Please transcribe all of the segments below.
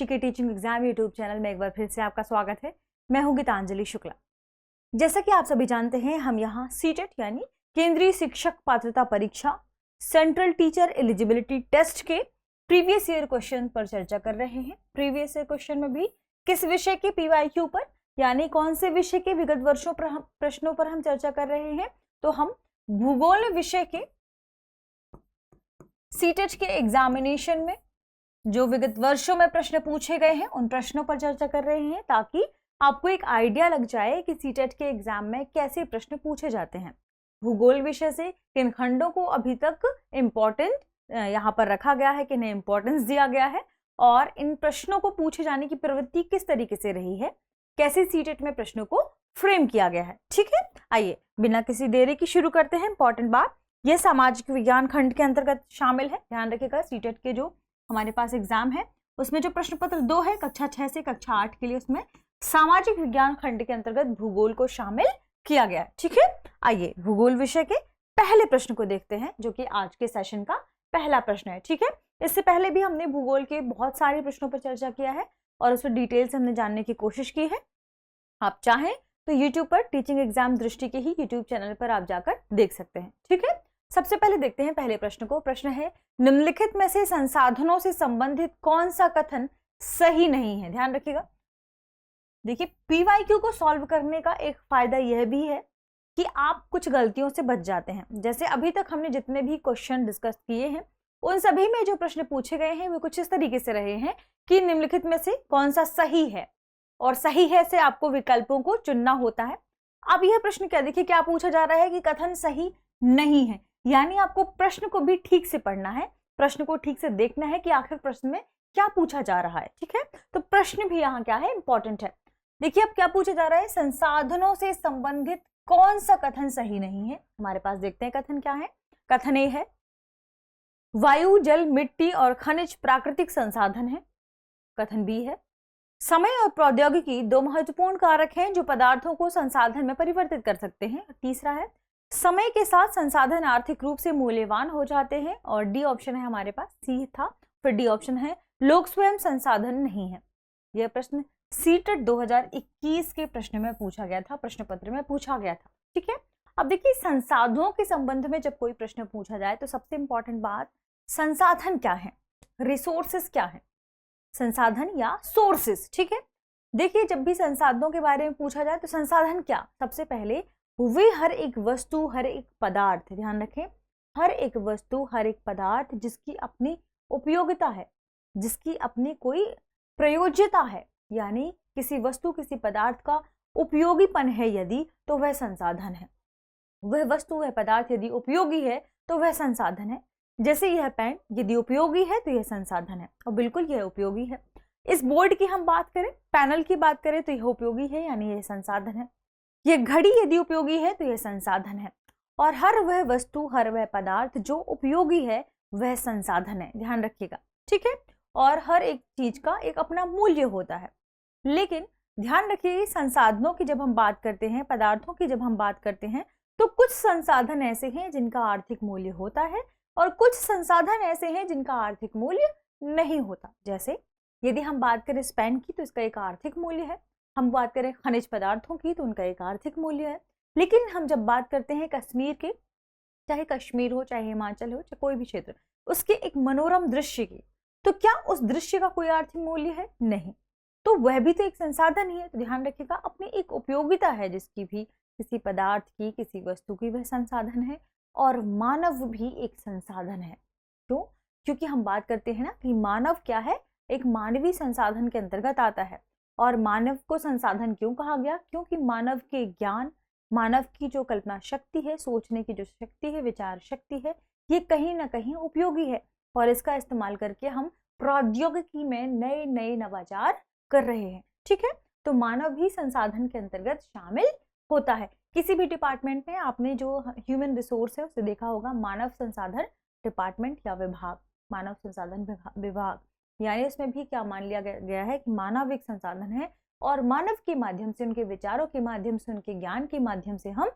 दृष्टि के teaching exam YouTube channel में एक बार फिर से आपका स्वागत है। मैं हूं गीतांजलि शुक्ला। जैसा कि आप सभी जानते हैं, हम यहाँ सीटेट यानी केंद्रीय शिक्षक पात्रता परीक्षा सेंट्रल टीचर एलिजिबिलिटी टेस्ट के प्रीवियस ईयर क्वेश्चन पर चर्चा कर रहे हैं। प्रीवियस ईयर क्वेश्चन में भी किस विषय के PYQ पर यानी कौन से विषय के विगत वर्षों पर प्रश्नों पर हम चर्चा कर रहे हैं, तो हम भूगोल विषय के सीटेट के एग्जामिनेशन में जो विगत वर्षों में प्रश्न पूछे गए हैं उन प्रश्नों पर चर्चा कर रहे हैं, ताकि आपको एक आइडिया लग जाए कि सीटेट के एग्जाम में कैसे प्रश्न पूछे जाते हैं। भूगोल विषय से किन खंडों को अभी तक इम्पोर्टेंट यहाँ पर रखा गया है, किन्हें इम्पोर्टेंस दिया गया है और इन प्रश्नों को पूछे जाने की प्रवृत्ति किस तरीके से रही है, कैसे सीटेट में प्रश्नों को फ्रेम किया गया है। ठीक है, आइए बिना किसी देरी की शुरू करते हैं। इंपॉर्टेंट बात, यह सामाजिक विज्ञान खंड के अंतर्गत शामिल है। ध्यान रखिएगा, सीटेट के जो हमारे पास एग्जाम है उसमें जो प्रश्न पत्र 2 है कक्षा 6 से कक्षा 8 के लिए, उसमें सामाजिक विज्ञान खंड के अंतर्गत भूगोल को शामिल किया गया है। ठीक है, आइए भूगोल विषय के पहले प्रश्न को देखते हैं, जो कि आज के सेशन का पहला प्रश्न है। ठीक है, इससे पहले भी हमने भूगोल के बहुत सारे प्रश्नों पर चर्चा किया है और उसमें डिटेल से हमने जानने की कोशिश की है। आप चाहें तो यूट्यूब पर टीचिंग एग्जाम दृष्टि के ही यूट्यूब चैनल पर आप जाकर देख सकते हैं। ठीक है, सबसे पहले देखते हैं पहले प्रश्न को। प्रश्न है, निम्नलिखित में से संसाधनों से संबंधित कौन सा कथन सही नहीं है। ध्यान रखिएगा, देखिए PYQ को सॉल्व करने का एक फायदा यह भी है कि आप कुछ गलतियों से बच जाते हैं। जैसे अभी तक हमने जितने भी क्वेश्चन डिस्कस किए हैं उन सभी में जो प्रश्न पूछे गए हैं वो कुछ इस तरीके से रहे हैं कि निम्नलिखित में से कौन सा सही है, और सही है से आपको विकल्पों को चुनना होता है। अब यह प्रश्न क्या, देखिए क्या पूछा जा रहा है कि कथन सही नहीं है, यानी आपको प्रश्न को भी ठीक से पढ़ना है, प्रश्न को ठीक से देखना है कि आखिर प्रश्न में क्या पूछा जा रहा है। ठीक है, तो प्रश्न भी यहाँ क्या है, इंपॉर्टेंट है। देखिए अब क्या पूछा जा रहा है, संसाधनों से संबंधित कौन सा कथन सही नहीं है। हमारे पास देखते हैं कथन क्या है। कथन ए है, वायु, जल, मिट्टी और खनिज प्राकृतिक संसाधन है। कथन बी है, समय और प्रौद्योगिकी दो महत्वपूर्ण कारक हैं जो पदार्थों को संसाधन में परिवर्तित कर सकते हैं। तीसरा है, समय के साथ संसाधन आर्थिक रूप से मूल्यवान हो जाते हैं। और डी ऑप्शन है हमारे पास, सी था, फिर डी ऑप्शन है, लोग स्वयं संसाधन नहीं है। यह प्रश्न सीटेट 2021 के प्रश्न में पूछा गया था, प्रश्न पत्र में पूछा गया था। ठीक है, अब देखिए संसाधनों के संबंध में जब कोई प्रश्न पूछा जाए तो सबसे इंपॉर्टेंट बात, संसाधन क्या है, रिसोर्सेस क्या है, संसाधन या सोर्सेस। ठीक है, देखिए जब भी संसाधनों के बारे में पूछा जाए तो संसाधन क्या, सबसे पहले वे हर एक वस्तु, हर एक पदार्थ, ध्यान रखें, हर एक वस्तु, हर एक पदार्थ जिसकी अपनी उपयोगिता है, जिसकी अपनी कोई प्रयोज्यता है, यानी किसी वस्तु, किसी पदार्थ का उपयोगीपन है यदि, तो वह संसाधन है। वह वस्तु, वह पदार्थ यदि उपयोगी है तो वह संसाधन है। जैसे यह पेन यदि उपयोगी है तो यह संसाधन है, और बिल्कुल यह उपयोगी है। इस बोर्ड की हम बात करें, पैनल की बात करें तो यह उपयोगी है, यानी यह संसाधन है। यह घड़ी यदि उपयोगी है तो यह संसाधन है। और हर वह वस्तु, हर वह पदार्थ जो उपयोगी है वह संसाधन है, ध्यान रखिएगा। ठीक है, और हर एक चीज का एक अपना मूल्य होता है। लेकिन ध्यान रखिए, संसाधनों की जब हम बात करते हैं, पदार्थों की जब हम बात करते हैं, तो कुछ संसाधन ऐसे हैं जिनका आर्थिक मूल्य होता है और कुछ संसाधन ऐसे हैं जिनका आर्थिक मूल्य नहीं होता। जैसे यदि हम बात करें पेन की तो इसका एक आर्थिक मूल्य है, हम बात करें खनिज पदार्थों की तो उनका एक आर्थिक मूल्य है। लेकिन हम जब बात करते हैं कश्मीर के, चाहे कश्मीर हो, चाहे हिमाचल हो, चाहे कोई भी क्षेत्र, उसके एक मनोरम दृश्य की, तो क्या उस दृश्य का कोई आर्थिक मूल्य है? नहीं, तो वह भी तो एक संसाधन ही है। तो ध्यान रखिएगा, अपनी एक उपयोगिता है जिसकी भी, किसी पदार्थ की, किसी वस्तु की, वह संसाधन है। और मानव भी एक संसाधन है। क्यों? क्योंकि हम बात करते हैं ना कि मानव क्या है, एक मानवीय संसाधन के अंतर्गत आता है। और मानव को संसाधन क्यों कहा गया? क्योंकि मानव के ज्ञान, मानव की जो कल्पना शक्ति है, सोचने की जो शक्ति है, विचार शक्ति है, ये कहीं ना कहीं उपयोगी है और इसका इस्तेमाल करके हम प्रौद्योगिकी में नए नए नवाचार कर रहे हैं। ठीक है, तो मानव भी संसाधन के अंतर्गत शामिल होता है। किसी भी डिपार्टमेंट में आपने जो ह्यूमन रिसोर्स है उसे देखा होगा, मानव संसाधन डिपार्टमेंट या विभाग, मानव संसाधन विभाग, यानी उसमें भी क्या मान लिया गया है कि मानव एक संसाधन है और मानव के माध्यम से, उनके विचारों के माध्यम से, उनके ज्ञान के माध्यम से हम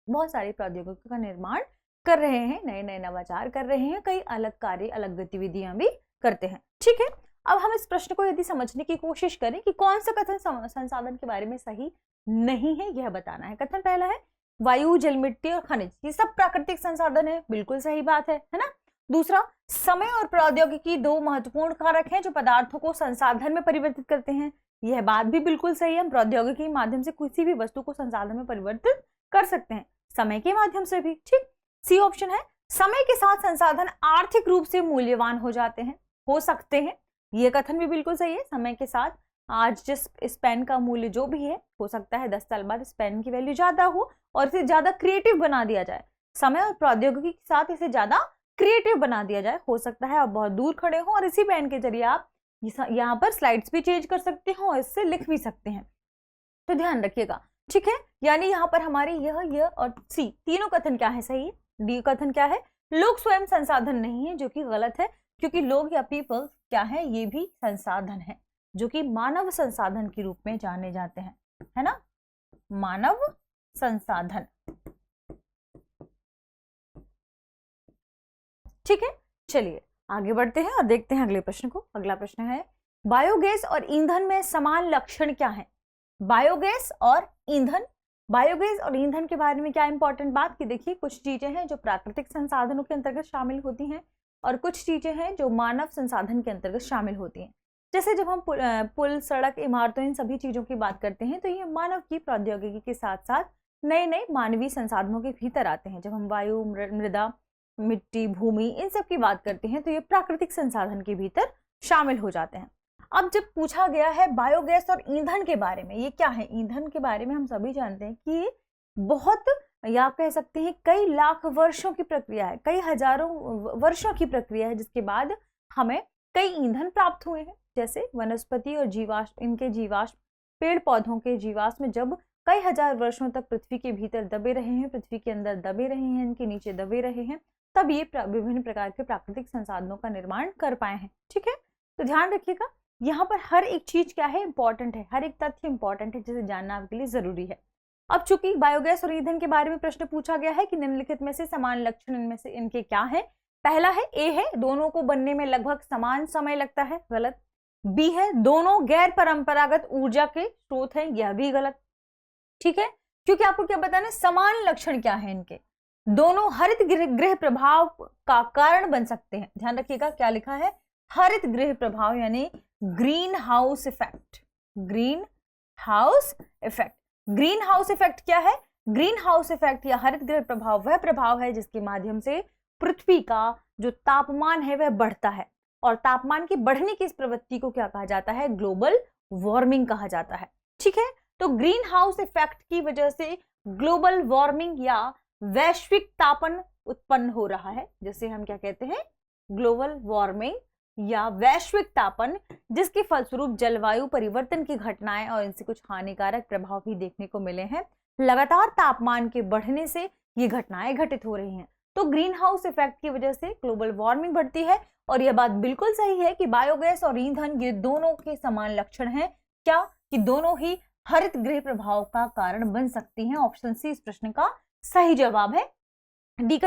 बहुत सारी प्रौद्योगिकी का निर्माण कर रहे हैं, नए नए नवाचार कर रहे हैं, कई अलग कार्य, अलग गतिविधियां भी करते हैं। ठीक है, अब हम इस प्रश्न को यदि समझने की कोशिश करें कि कौन सा कथन संसाधन के बारे में सही नहीं है, यह बताना है। कथन पहला है वायु, जल, मिट्टी और खनिज ये सब प्राकृतिक संसाधन है, बिल्कुल सही बात है ना। दूसरा, समय और प्रौद्योगिकी दो महत्वपूर्ण कारक हैं जो पदार्थों को संसाधन में परिवर्तित करते हैं, यह बात भी बिल्कुल सही है। हम प्रौद्योगिकी के माध्यम से किसी भी वस्तु को संसाधन में परिवर्तित कर सकते हैं, समय के माध्यम से भी। ठीक, सी ऑप्शन है समय के साथ संसाधन आर्थिक रूप से मूल्यवान हो जाते हैं, हो सकते हैं, यह कथन भी बिल्कुल सही है। समय के साथ आज जिस इस पेन का मूल्य जो भी है, हो सकता है 10 साल बाद इस पेन की वैल्यू ज्यादा हो और इसे ज्यादा क्रिएटिव बना दिया जाए। समय और प्रौद्योगिकी के साथ इसे ज्यादा क्रिएटिव बना दिया जाए, हो सकता है आप बहुत दूर खड़े हो और इसी पेन के जरिए आप यहाँ पर स्लाइड्स भी चेंज कर सकते हो और इससे लिख भी सकते हैं, तो ध्यान रखिएगा। ठीक है, यानी यहाँ पर हमारे यह और सी तीनों कथन क्या है सही। डी कथन क्या है, लोग स्वयं संसाधन नहीं है, जो कि गलत है, क्योंकि लोग या पीपल क्या है, ये भी संसाधन है जो कि मानव संसाधन के रूप में जाने जाते हैं, है ना, मानव संसाधन। ठीक है, चलिए आगे बढ़ते हैं और देखते हैं अगले प्रश्न को। अगला प्रश्न है बायोगैस और ईंधन में समान लक्षण क्या है। बायोगैस और ईंधन, बायोगैस और ईंधन के बारे में क्या इंपॉर्टेंट बात कि देखिए, कुछ चीजें हैं जो प्राकृतिक संसाधनों के अंतर्गत शामिल होती हैं और कुछ चीजें हैं जो मानव संसाधन के अंतर्गत शामिल होती हैं। जैसे जब हम पुल, सड़क, इमारतों, इन सभी चीजों की बात करते हैं तो ये मानव की प्रौद्योगिकी के साथ साथ नए नए मानवीय संसाधनों के भीतर आते हैं। जब हम वायु, मृदा, मिट्टी, भूमि, इन सब की बात करते हैं तो ये प्राकृतिक संसाधन के भीतर शामिल हो जाते हैं। अब जब पूछा गया है बायोगैस और ईंधन के बारे में, ये क्या है, ईंधन के बारे में हम सभी जानते हैं कि बहुत, या आप कह सकते हैं कई लाख वर्षों की प्रक्रिया है, कई हजारों वर्षों की प्रक्रिया है, जिसके बाद हमें कई ईंधन प्राप्त हुए हैं। जैसे वनस्पति और जीवाश्म, इनके जीवाश्म, पेड़ पौधों के जीवाश्म जब कई हजार वर्षों तक पृथ्वी के भीतर दबे रहे हैं, पृथ्वी के अंदर दबे रहे हैं, इनके नीचे दबे रहे हैं, तब ये विभिन्न प्रकार के प्राकृतिक संसाधनों का निर्माण कर पाए हैं। ठीक है, तो ध्यान रखिएगा, यहाँ पर हर एक चीज क्या है, इंपॉर्टेंट है, हर एक तथ्य इंपॉर्टेंट है जिसे जानना आपके लिए जरूरी है। अब चूंकि बायोगैस और ईंधन के बारे में प्रश्न पूछा गया है कि निम्नलिखित में से समान लक्षण इनमें से इनके क्या है। पहला है ए है, दोनों को बनने में लगभग समान समय लगता है, गलत। बी है, दोनों गैर परंपरागत ऊर्जा के स्रोत हैं, यह भी गलत। ठीक है, क्योंकि आपको क्या बताना, समान लक्षण क्या है इनके, दोनों हरित गृह प्रभाव का कारण बन सकते हैं। ध्यान रखिएगा क्या लिखा है, हरित गृह प्रभाव यानी green house effect. Green house effect, green house effect क्या है, ग्रीन हाउस इफेक्ट या हरित गृह प्रभाव वह प्रभाव है जिसके माध्यम से पृथ्वी का जो तापमान है वह बढ़ता है, और तापमान की बढ़ने की इस प्रवृत्ति को क्या कहा जाता है, ग्लोबल वार्मिंग कहा जाता है। ठीक है, तो ग्रीन हाउस इफेक्ट की वजह से ग्लोबल वार्मिंग या वैश्विक तापन उत्पन्न हो रहा है, जिसे हम क्या कहते हैं, ग्लोबल वार्मिंग या वैश्विक तापन, जिसके फलस्वरूप जलवायु परिवर्तन की घटनाएं और इनसे कुछ हानिकारक प्रभाव भी देखने को मिले हैं। लगातार तापमान के बढ़ने से ये घटनाएं घटित हो रही हैं। तो ग्रीन हाउस इफेक्ट की वजह से ग्लोबल वार्मिंग बढ़ती है, और यह बात बिल्कुल सही है कि बायोगैस और ईंधन ये दोनों के समान लक्षण हैं, क्या कि दोनों ही हरित गृह प्रभाव का कारण बन सकती हैं। ऑप्शन सी इस प्रश्न का सही जवाब है। डी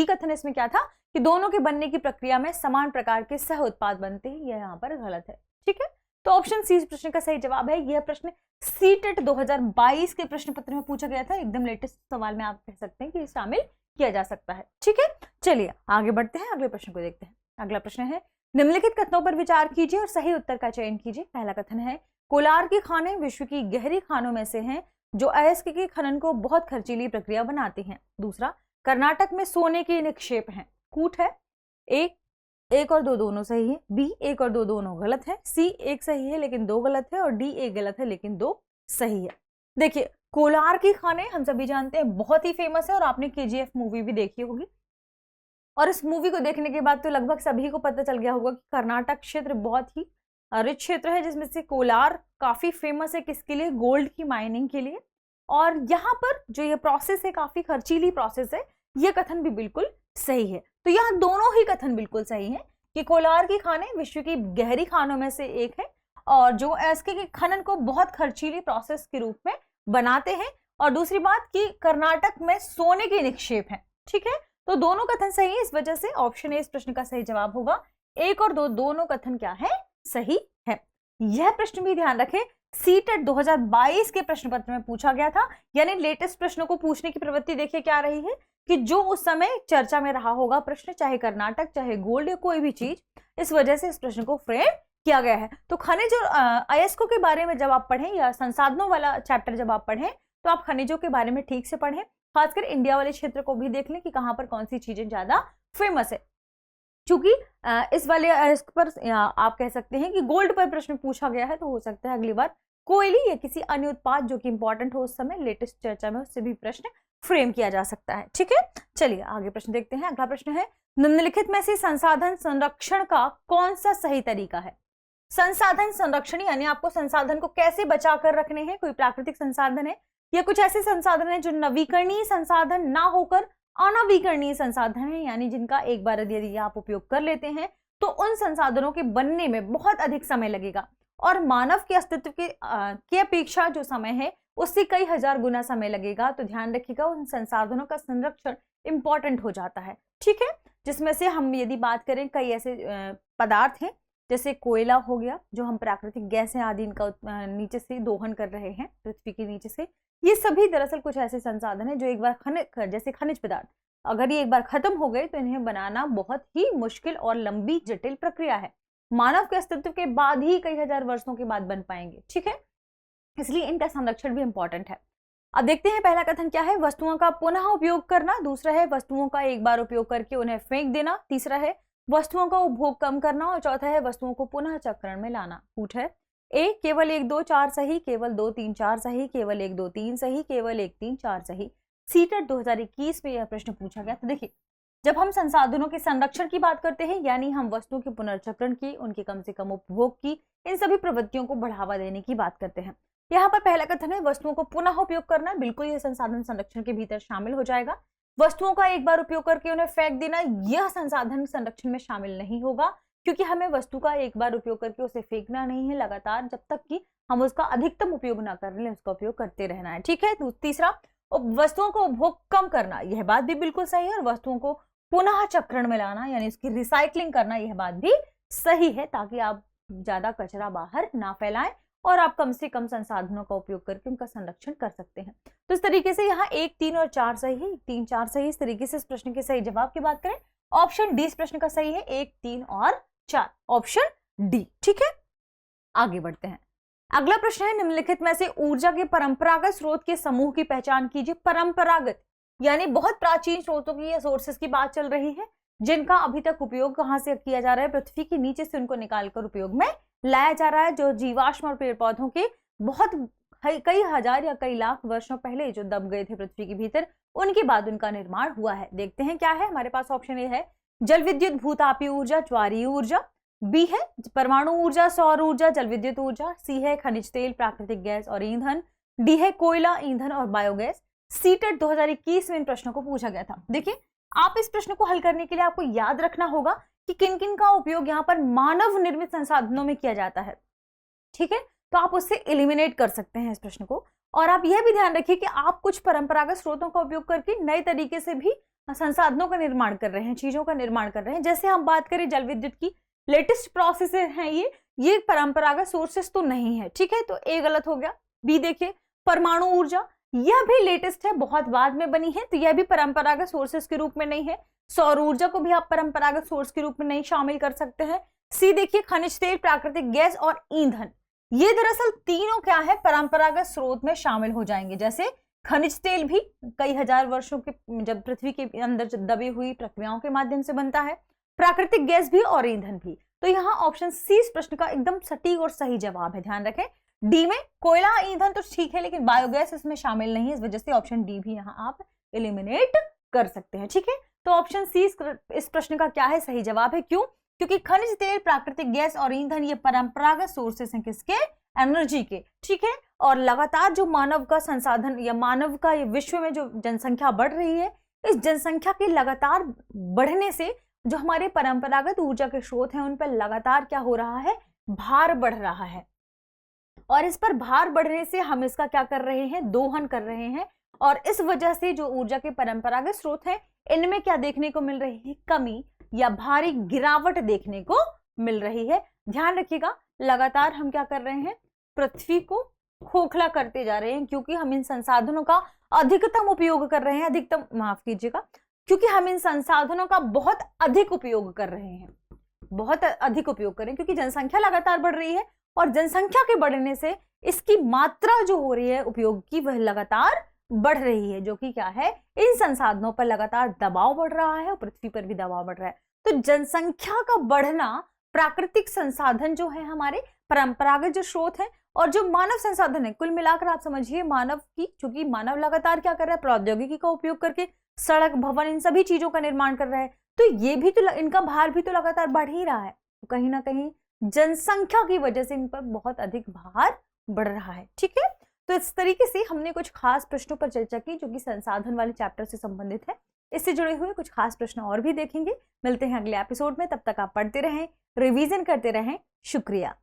कथन इसमें क्या था कि दोनों के बनने की प्रक्रिया में समान प्रकार के सह उत्पाद बनते हैं, यह यहाँ पर गलत है। ठीक है, तो ऑप्शन सी इस प्रश्न का सही जवाब है। यह प्रश्न सीटेट 2022 के प्रश्न पत्र में पूछा गया था, एकदम लेटेस्ट सवाल में आप कह सकते हैं कि शामिल किया जा सकता है। ठीक है, चलिए आगे बढ़ते हैं, अगले प्रश्न को देखते हैं। अगला प्रश्न है निम्नलिखित कथनों पर विचार कीजिए और सही उत्तर का चयन कीजिए। पहला कथन है कोलार की खानें विश्व की गहरी खानों में से हैं जो अयस्क के खनन को बहुत खर्चीली प्रक्रिया बनाती हैं। दूसरा, कर्नाटक में सोने के निक्षेप हैं। कूट है, एक और दो दोनों सही है, बी एक और दो दोनों गलत है, सी एक सही है लेकिन दो गलत है, और डी एक गलत है लेकिन दो सही है। देखिए, कोलार की खानें हम सभी जानते हैं बहुत ही फेमस है, और आपने KGF मूवी भी देखी होगी, और इस मूवी को देखने के बाद तो लगभग सभी को पता चल गया होगा कि कर्नाटक क्षेत्र बहुत ही रिच क्षेत्र है, जिसमें से कोलार काफी फेमस है किसके लिए, गोल्ड की माइनिंग के लिए। और यहाँ पर जो ये प्रोसेस है काफी खर्चीली प्रोसेस है, ये कथन भी बिल्कुल सही है। तो यहाँ दोनों ही कथन बिल्कुल सही है कि कोलार की खानें विश्व की गहरी खानों में से एक है, और जो अयस्क के खनन को बहुत खर्चीली प्रोसेस के रूप में बनाते हैं, और दूसरी बात कि कर्नाटक में सोने के निक्षेप हैं। ठीक है, तो दोनों कथन सही है, इस वजह से ऑप्शन ए इस प्रश्न का सही जवाब होगा। एक और दो दोनों कथन क्या है, सही है। यह प्रश्न भी ध्यान रखें, सीटेट 2022 के प्रश्न पत्र में पूछा गया था, यानी लेटेस्ट प्रश्नों को पूछने की प्रवृत्ति देखिए क्या रही है कि जो उस समय चर्चा में रहा होगा प्रश्न, चाहे कर्नाटक, चाहे गोल्ड या कोई भी चीज, इस वजह से इस प्रश्न को फ्रेम किया गया है। तो खनिज और अयस्कों के बारे में जब आप पढ़ें या संसाधनों वाला चैप्टर जब आप पढ़ें तो आप खनिजों के बारे में ठीक से पढ़ें, खासकर इंडिया वाले क्षेत्र को भी देख लें कि कहां पर कौन सी चीजें ज्यादा फेमस है। क्योंकि इस वाले अयस्क पर आप कह सकते हैं कि गोल्ड पर प्रश्न पूछा गया है, तो हो सकता है अगली बार कोयले या किसी अन्य उत्पाद जो कि इंपॉर्टेंट हो उस समय लेटेस्ट चर्चा में, उससे भी प्रश्न फ्रेम किया जा सकता है। ठीक है, चलिए आगे प्रश्न देखते हैं। अगला प्रश्न है, निम्नलिखित में से संसाधन संरक्षण का कौन सा सही तरीका है? संसाधन संरक्षण यानी आपको संसाधन को कैसे बचा कर रखने हैं। कोई प्राकृतिक संसाधन है या कुछ ऐसे संसाधन है जो नवीकरणीय संसाधन ना होकर अनवीकरणीय संसाधन है, यानी जिनका एक बार यदि आप उपयोग कर लेते हैं तो उन संसाधनों के बनने में बहुत अधिक समय लगेगा और मानव के अस्तित्व की अपेक्षा जो समय है उससे कई हजार गुना समय लगेगा। तो ध्यान रखिएगा, उन संसाधनों का संरक्षण इंपॉर्टेंट हो जाता है। ठीक है, जिसमें से हम यदि बात करें कई ऐसे पदार्थ हैं जैसे कोयला हो गया, जो हम प्राकृतिक गैसें आदि इनका नीचे से दोहन कर रहे हैं पृथ्वी के नीचे से, ये सभी दरअसल कुछ ऐसे संसाधन हैं जो एक बार जैसे खनिज पदार्थ अगर ये एक बार खत्म हो गए तो इन्हें बनाना बहुत ही मुश्किल और लंबी जटिल प्रक्रिया है। मानव के अस्तित्व के बाद ही कई हजार वर्षों के बाद बन पाएंगे। ठीक है, इसलिए इनका संरक्षण भी इंपॉर्टेंट है। अब देखते हैं पहला कथन क्या है, वस्तुओं का पुनः उपयोग करना। दूसरा है वस्तुओं का एक बार उपयोग करके उन्हें फेंक देना। तीसरा है वस्तुओं का उपभोग कम करना। और चौथा है वस्तुओं को पुनः चक्रण में लाना। पूछ है ए केवल 1 2 4 सही, केवल 2 3 4 सही, केवल 1 2 3 सही, केवल 1 3 4 सही। सीटेट 2021 में यह प्रश्न पूछा गया। तो देखिए, जब हम संसाधनों के संरक्षण की बात करते हैं यानी हम वस्तुओं के पुनर्चक्रण की, उनके कम से कम उपभोग की, इन सभी प्रवृत्तियों को बढ़ावा देने की बात करते हैं। यहाँ पर पहला कथन है वस्तुओं को पुनः उपयोग करना, बिल्कुल यह संसाधन संरक्षण के भीतर शामिल हो जाएगा। वस्तुओं का एक बार उपयोग करके उन्हें फेंक देना यह संसाधन संरक्षण में शामिल नहीं होगा, क्योंकि हमें वस्तु का एक बार उपयोग करके उसे फेंकना नहीं है लगातार, जब तक कि हम उसका अधिकतम उपयोग ना कर लें, उसका उपयोग करते रहना है। ठीक है, तीसरा वस्तुओं को उपभोग कम करना, यह बात भी बिल्कुल सही है। और वस्तुओं को पुनः चक्रण में लाना यानी इसकी रिसाइकलिंग करना, यह बात भी सही है, ताकि आप ज्यादा कचरा बाहर ना फैलाएं और आप कम से कम संसाधनों का उपयोग करके उनका संरक्षण कर सकते हैं। तो इस तरीके से यहाँ 1 3 और 4 सही है, 3 4 सही। इस तरीके से इस प्रश्न के सही जवाब की बात करें, ऑप्शन डी इस प्रश्न का सही है, 1 3 और 4, ऑप्शन डी। ठीक है, आगे बढ़ते हैं। अगला प्रश्न है, निम्नलिखित में से ऊर्जा के परंपरागत स्रोत के समूह की पहचान कीजिए। परंपरागत यानी बहुत प्राचीन स्रोतों की या सोर्सेस की बात चल रही है, जिनका अभी तक उपयोग कहां से किया जा रहा है, पृथ्वी के नीचे से उनको निकालकर उपयोग में लाया जा रहा है, जो जीवाश्म और पेड़ पौधों के बहुत कई हजार या कई लाख वर्षों पहले जो दब गए थे पृथ्वी के भीतर, उनके बाद उनका निर्माण हुआ है। देखते हैं क्या है हमारे पास। ऑप्शन ए है जल विद्युत भूतापीय ऊर्जा ज्वारीय ऊर्जा, बी है परमाणु ऊर्जा सौर ऊर्जा जल विद्युत ऊर्जा, सी है खनिज तेल प्राकृतिक गैस और ईंधन, डी है कोयला ईंधन और बायोगैस। सीटेट 2021 में इन प्रश्नों को पूछा गया था। देखिए, आप इस प्रश्न को हल करने के लिए आपको याद रखना होगा कि किन किन का उपयोग यहाँ पर मानव निर्मित संसाधनों में किया जाता है। ठीक है, तो आप उससे एलिमिनेट कर सकते हैं इस प्रश्न को। और आप यह भी ध्यान रखिए कि आप कुछ परंपरागत स्रोतों का उपयोग करके नए तरीके से भी संसाधनों का निर्माण कर रहे हैं, चीजों का निर्माण कर रहे हैं। जैसे हम बात करें जल विद्युत की, लेटेस्ट प्रोसेस है ये परंपरागत सोर्सेस तो नहीं है। ठीक है, तो ए गलत हो गया। बी देखिए परमाणु ऊर्जा, यह भी लेटेस्ट है, बहुत बाद में बनी है, तो यह भी परंपरागत सोर्सेस के रूप में नहीं है। सौर ऊर्जा को भी आप परंपरागत सोर्स के रूप में नहीं शामिल कर सकते हैं। सी देखिए खनिज तेल प्राकृतिक गैस और ईंधन, ये दरअसल तीनों क्या है, परंपरागत स्रोत में शामिल हो जाएंगे। जैसे खनिज तेल भी कई हजार वर्षों के जब पृथ्वी के अंदर दबी हुई प्रक्रियाओं के माध्यम से बनता है, प्राकृतिक गैस भी और ईंधन भी। तो यहाँ ऑप्शन सी इस प्रश्न का एकदम सटीक और सही जवाब है। ध्यान रखें, डी में कोयला ईंधन तो ठीक है, लेकिन बायोगैस इसमें शामिल नहीं है, इस वजह से ऑप्शन डी भी यहाँ आप एलिमिनेट कर सकते हैं। ठीक है, तो ऑप्शन सी इस प्रश्न का क्या है, सही जवाब है। क्यों? क्योंकि खनिज तेल प्राकृतिक गैस और ईंधन ये परंपरागत सोर्सेस हैं किसके, एनर्जी के। ठीक है, और लगातार जो मानव का संसाधन या मानव का ये विश्व में जो जनसंख्या बढ़ रही है, इस जनसंख्या के लगातार बढ़ने से जो हमारे परंपरागत ऊर्जा के स्रोत हैं उन पर लगातार क्या हो रहा है, भार बढ़ रहा है। और इस पर भार बढ़ने से हम इसका क्या कर रहे हैं, दोहन कर रहे हैं। और इस वजह से जो ऊर्जा के परंपरागत स्रोत हैं इनमें क्या देखने को मिल रही है, कमी या भारी गिरावट देखने को मिल रही है। ध्यान रखिएगा, लगातार हम क्या कर रहे हैं, पृथ्वी को खोखला करते जा रहे हैं, क्योंकि हम इन संसाधनों का अधिकतम उपयोग कर रहे हैं, अधिकतम माफ कीजिएगा, क्योंकि हम इन संसाधनों का बहुत अधिक उपयोग कर रहे हैं, बहुत अधिक उपयोग कर रहे हैं, क्योंकि जनसंख्या लगातार बढ़ रही है और जनसंख्या के बढ़ने से इसकी मात्रा जो हो रही है उपयोग की वह लगातार बढ़ रही है, जो कि क्या है, इन संसाधनों पर लगातार दबाव बढ़ रहा है और पृथ्वी पर भी दबाव बढ़ रहा है। तो जनसंख्या का बढ़ना, प्राकृतिक संसाधन जो है हमारे परंपरागत जो स्रोत है और जो मानव संसाधन है, कुल मिलाकर आप समझिए मानव की, क्योंकि मानव लगातार क्या कर रहा है, प्रौद्योगिकी का उपयोग करके सड़क, भवन, इन सभी चीजों का निर्माण कर रहा है, तो ये भी तो, इनका भार भी तो लगातार बढ़ ही रहा है। तो कहीं ना कहीं जनसंख्या की वजह से इन पर बहुत अधिक भार बढ़ रहा है। ठीक है, तो इस तरीके से हमने कुछ खास प्रश्नों पर चर्चा की जो कि संसाधन वाले चैप्टर से संबंधित है। इससे जुड़े हुए कुछ खास प्रश्न और भी देखेंगे। मिलते हैं अगले एपिसोड में, तब तक आप पढ़ते रहें, रिवीजन करते रहें। शुक्रिया।